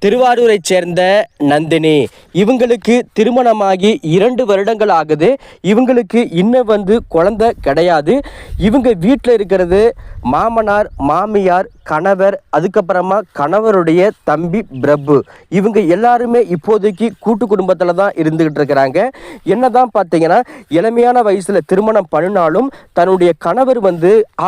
திருவாரூரைச் சேர்ந்த நந்தினி. இவங்களுக்கு திருமணமாகி 2 வருடங்கள் ஆகுது. இவங்களுக்கு இன்னும் குழந்தை கிடையாது. இவங்க வீட்டில் இருக்கிறது மாமனார், மாமியார், கணவர், அதுக்கப்புறமா கணவருடைய தம்பி பிரபு. இவங்க எல்லாருமே இப்போதைக்கு கூட்டு குடும்பத்தில் தான் இருந்துகிட்டு இருக்கிறாங்க. என்னதான் பார்த்தீங்கன்னா, இளமையான வயசில் திருமணம் பண்ணினாலும் தன்னுடைய கணவர்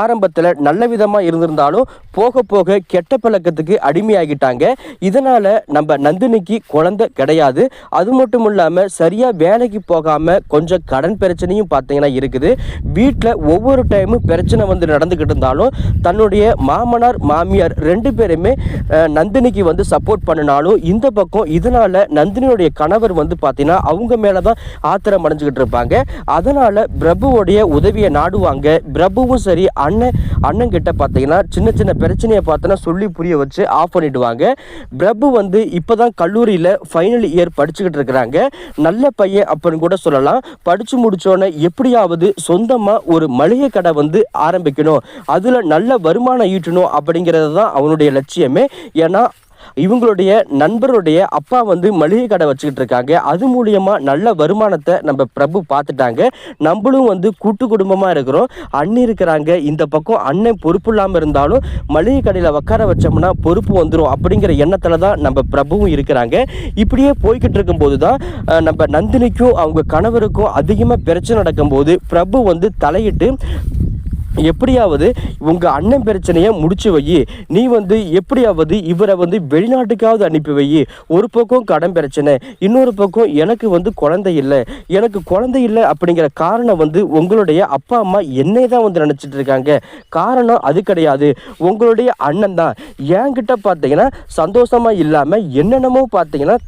ஆரம்பத்தில் நல்ல விதமாக இருந்திருந்தாலும் போக போக கெட்ட பழக்கத்துக்கு அடிமையாகிட்டாங்க. இதனால் நம்ம நந்தினிக்கு குழந்தை கிடையாது. அது மட்டும் இல்லாமல் சரியாக வேலைக்கு போகாமல் கொஞ்சம் கடன் பிரச்சனையும் பார்த்தீங்கன்னா இருக்குது. வீட்டில் ஒவ்வொரு டைமும் பிரச்சனை நடந்துக்கிட்டு இருந்தாலும் தன்னுடைய மாமனார், மாமியார் 2 பேருமே நந்தினிக்கு சப்போர்ட் பண்ணினாலும் இந்த பக்கம் இதனால் நந்தினியுடைய கணவர் பார்த்தீங்கன்னா அவங்க மேலே தான் ஆத்திரம் அடைஞ்சுக்கிட்டு இருப்பாங்க. அதனால் பிரபுவோடைய உதவியை நாடுவாங்க. பிரபுவும் சரி அண்ணன் கிட்ட பார்த்தீங்கன்னா சின்ன சின்ன பிரச்சனையை பார்த்தோன்னா சொல்லி புரிய வச்சு ஆஃப் பண்ணிடுவாங்க. பிரபு இப்போதான் கல்லூரியில் ஃபைனல் இயர் படிச்சுக்கிட்டு இருக்கிறாங்க. நல்ல பையன் அப்படின்னு கூட சொல்லலாம். படித்து முடித்தோன்னே எப்படியாவது சொந்தமாக ஒரு மளிகை கடை ஆரம்பிக்கணும், அதில் நல்ல வருமானம் ஈட்டணும் அப்படிங்கிறது தான் அவனுடைய லட்சியமே. ஏன்னா இவங்களுடைய நண்பருடைய அப்பா மளிகை கடை வச்சுக்கிட்டு இருக்காங்க. அது மூலியமா நல்ல வருமானத்தை நம்ம பிரபு பார்த்துட்டாங்க. நம்மளும் கூட்டு குடும்பமா இருக்கிறோம், அண்ணி இருக்கிறாங்க, இந்த பக்கம் அண்ணன் பொறுப்பு இல்லாமல் இருந்தாலும் மளிகை கடையில் உட்கார வச்சோம்னா பொறுப்பு வந்துடும் அப்படிங்கிற எண்ணத்துல தான் நம்ம பிரபுவும் இருக்கிறாங்க. இப்படியே போய்கிட்டு இருக்கும்போது தான் நம்ம நந்தினிக்கும் அவங்க கணவருக்கும் அதிகமாக பிரச்சனை நடக்கும்போது பிரபு தலையிட்டு எப்படியாவது உங்கள் அண்ணன் பிரச்சனையை முடிச்சு வை, நீ எப்படியாவது இவரை வெளிநாட்டுக்காவது அனுப்பி வை. ஒரு பக்கம் கடன் பிரச்சனை, இன்னொரு பக்கம் எனக்கு குழந்தை இல்லை அப்படிங்கிற காரணம் உங்களுடைய அப்பா அம்மா என்னை தான் நினச்சிட்டு இருக்காங்க. காரணம் அது கிடையாது, உங்களுடைய அண்ணன் தான். என்கிட்ட பார்த்தீங்கன்னா சந்தோஷமாக இல்லாமல் என்னென்னமோ பார்த்தீங்கன்னா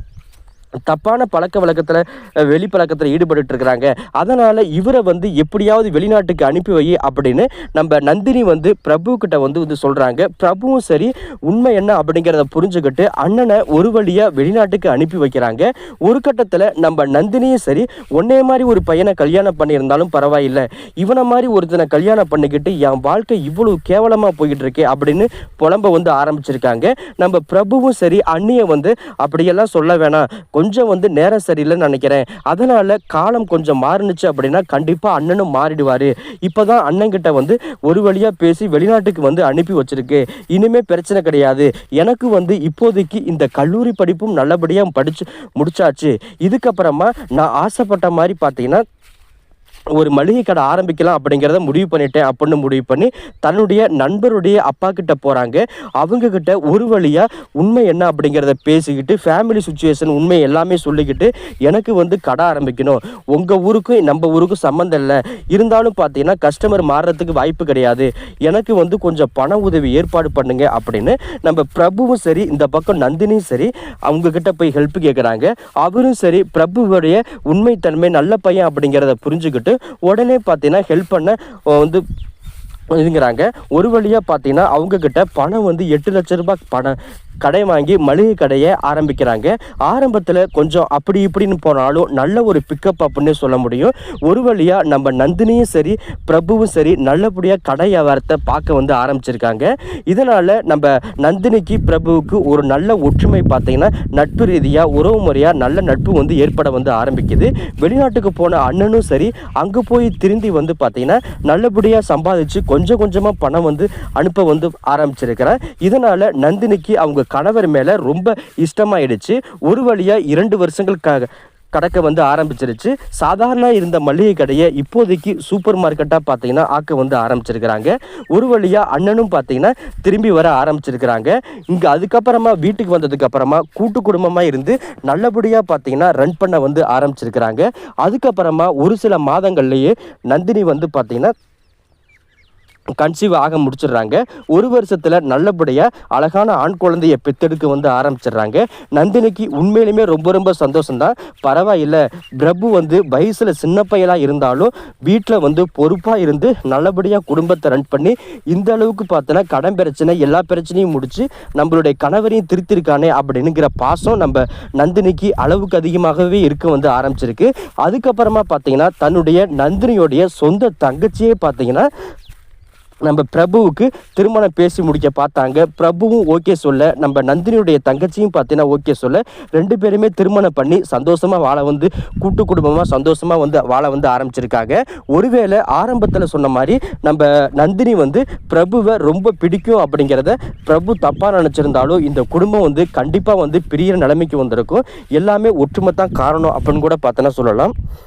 தப்பான பழக்க வழக்கத்தில் வெளிப்பழக்கத்தில் ஈடுபட்டு இருக்கிறாங்க. அதனால் இவரை எப்படியாவது வெளிநாட்டுக்கு அனுப்பி வை அப்படின்னு நம்ம நந்தினி பிரபு கிட்ட சொல்கிறாங்க. பிரபுவும் சரி உண்மை என்ன அப்படிங்கிறத புரிஞ்சுக்கிட்டு அண்ணனை ஒரு வழியாக வெளிநாட்டுக்கு அனுப்பி வைக்கிறாங்க. ஒரு கட்டத்தில் நம்ம நந்தினியும் சரி, ஒன்னே மாதிரி ஒரு பையனை கல்யாணம் பண்ணியிருந்தாலும் பரவாயில்லை, இவனை மாதிரி ஒருத்தனை கல்யாணம் பண்ணிக்கிட்டு என் வாழ்க்கை இவ்வளவு கேவலமாக போய்கிட்டு இருக்கே அப்படின்னு புலம்ப ஆரம்பிச்சிருக்காங்க. நம்ம பிரபுவும் சரி அண்ணியை அப்படியெல்லாம் சொல்ல வேணாம், கொஞ்சம் நேரம் சரியில்லைன்னு நினைக்கிறேன், அதனால காலம் கொஞ்சம் மாறுனுச்சு அப்படின்னா கண்டிப்பா அண்ணனும் மாறிடுவாரு. இப்பதான் அண்ணன் கிட்ட ஒரு வழியா பேசி வெளிநாட்டுக்கு அனுப்பி வச்சிருக்கு, இனிமே பிரச்சனை கிடையாது. எனக்கு இப்போதைக்கு இந்த கல்லூரி படிப்பும் நல்லபடியா படிச்சு முடிச்சாச்சு. இதுக்கப்புறமா நான் ஆசைப்பட்ட மாதிரி பார்த்தீங்கன்னா ஒரு மளிகை கடை ஆரம்பிக்கலாம் அப்படிங்கிறத முடிவு பண்ணிட்டேன் அப்படின்னு முடிவு பண்ணி தன்னுடைய நண்பருடைய அப்பா கிட்ட போகிறாங்க. அவங்க கிட்ட ஒரு வழியாக உண்மை என்ன அப்படிங்கிறத பேசிக்கிட்டு ஃபேமிலி சுச்சுவேஷன் உண்மை எல்லாமே சொல்லிக்கிட்டு எனக்கு கடை ஆரம்பிக்கணும், உங்கள் ஊருக்கும் நம்ம ஊருக்கும் சம்மந்தம் இல்லை, இருந்தாலும் பார்த்தீங்கன்னா கஸ்டமர் மாறுறதுக்கு வாய்ப்பு கிடையாது, எனக்கு கொஞ்சம் பண உதவி ஏற்பாடு பண்ணுங்க அப்படின்னு நம்ம பிரபுவும் சரி இந்த பக்கம் நந்தினியும் சரி அவங்க கிட்ட போய் ஹெல்ப் கேட்குறாங்க. அவரும் சரி பிரபுவோடைய உண்மைத்தன்மை நல்ல பையன் அப்படிங்கிறத புரிஞ்சுக்கிட்டு உடனே பார்த்தீங்கன்னா ஹெல்ப் பண்ண இதுங்கிறாங்க. ஒரு வழியாக பார்த்தீங்கன்னா அவங்க கிட்ட பணம் 8 லட்சம் ரூபாய் பணம் கடை வாங்கி மளிகை கடையை ஆரம்பிக்கிறாங்க. ஆரம்பத்தில் கொஞ்சம் அப்படி இப்படின்னு போனாலும் நல்ல ஒரு பிக்கப் அப்படின்னு சொல்ல முடியும். ஒரு வழியாக நம்ம நந்தினியும் சரி பிரபுவும் சரி நல்லபடியாக கடை வியாபாரத்தை பார்க்க ஆரம்பிச்சிருக்காங்க. இதனால் நம்ம நந்தினிக்கு பிரபுவுக்கு ஒரு நல்ல ஒற்றுமை பார்த்தீங்கன்னா நட்பு ரீதியாக உறவு முறையாக நல்ல நட்பு ஏற்பட ஆரம்பிக்குது. வெளிநாட்டுக்கு போன அண்ணனும் சரி அங்கே போய் திரும்பி பார்த்தீங்கன்னா நல்லபடியாக சம்பாதிச்சு கொஞ்சம் கொஞ்சமாக பணம் அனுப்ப ஆரம்பிச்சிருக்கிறேன். இதனால் நந்தினிக்கு அவங்க கணவர் மேலே ரொம்ப இஷ்டமாயிடுச்சு. ஒரு வழியாக 2 வருஷங்களுக்காக கடக்க ஆரம்பிச்சிருச்சு. சாதாரண இருந்த மளிகை கடையை இப்போதைக்கு சூப்பர் மார்க்கெட்டாக பார்த்தீங்கன்னா ஆக்க ஆரம்பிச்சிருக்கிறாங்க. ஒரு வழியாக அண்ணனும் பார்த்தீங்கன்னா திரும்பி வர ஆரம்பிச்சிருக்கிறாங்க. இங்கே அதுக்கப்புறமா வீட்டுக்கு வந்ததுக்கு அப்புறமா கூட்டு குடும்பமாக இருந்து நல்லபடியாக பார்த்தீங்கன்னா ரன் பண்ண ஆரம்பிச்சிருக்கிறாங்க. அதுக்கப்புறமா ஒரு சில மாதங்கள்லேயே நந்தினி பார்த்தீங்கன்னா கன்சீவ் ஆக முடிச்சிடுறாங்க. 1 வருஷத்தில் நல்லபடியாக அழகான ஆண் குழந்தையை பெற்றெடுக்க ஆரம்பிச்சிடுறாங்க. நந்தினிக்கு உண்மையிலுமே ரொம்ப ரொம்ப சந்தோஷம்தான். பரவாயில்லை, பிரபு வயசில் சின்ன பையலாக இருந்தாலும் வீட்டில் பொறுப்பாக இருந்து நல்லபடியாக குடும்பத்தை ரன் பண்ணி இந்த அளவுக்கு பார்த்தோன்னா கடன் பிரச்சனை எல்லா பிரச்சனையும் முடித்து நம்மளுடைய கணவரையும் திருத்திருக்கானே அப்படின்னுங்கிற பாசம் நம்ம நந்தினிக்கு அளவுக்கு அதிகமாகவே இருக்க ஆரம்பிச்சிருக்கு. அதுக்கப்புறமா பார்த்தீங்கன்னா தன்னுடைய நந்தினியோடைய சொந்த தங்கச்சியே பார்த்தீங்கன்னா நம்ம பிரபுவுக்கு திருமணம் பேசி முடிக்க பார்த்தாங்க. பிரபுவும் ஓகே சொல்ல, நம்ம நந்தினியுடைய தங்கச்சியும் பார்த்தீங்கன்னா ஓகே சொல்ல, 2 பேருமே திருமணம் பண்ணி சந்தோஷமாக வாழ வந்து கூட்டு குடும்பமாக சந்தோஷமாக வந்து வாழ வந்து ஆரம்பிச்சிருக்காங்க. ஒருவேளை ஆரம்பத்தில் சொன்ன மாதிரி நம்ம நந்தினி வந்து பிரபுவை ரொம்ப பிடிக்கும் அப்படிங்கிறத பிரபு தப்பாக நினச்சிருந்தாலும் இந்த குடும்பம் வந்து கண்டிப்பாக வந்து பிரியிற நிலைமைக்கு வந்திருக்கும். எல்லாமே ஒற்றுமை தான் காரணம் அப்படின்னு கூட பார்த்தோன்னா சொல்லலாம்.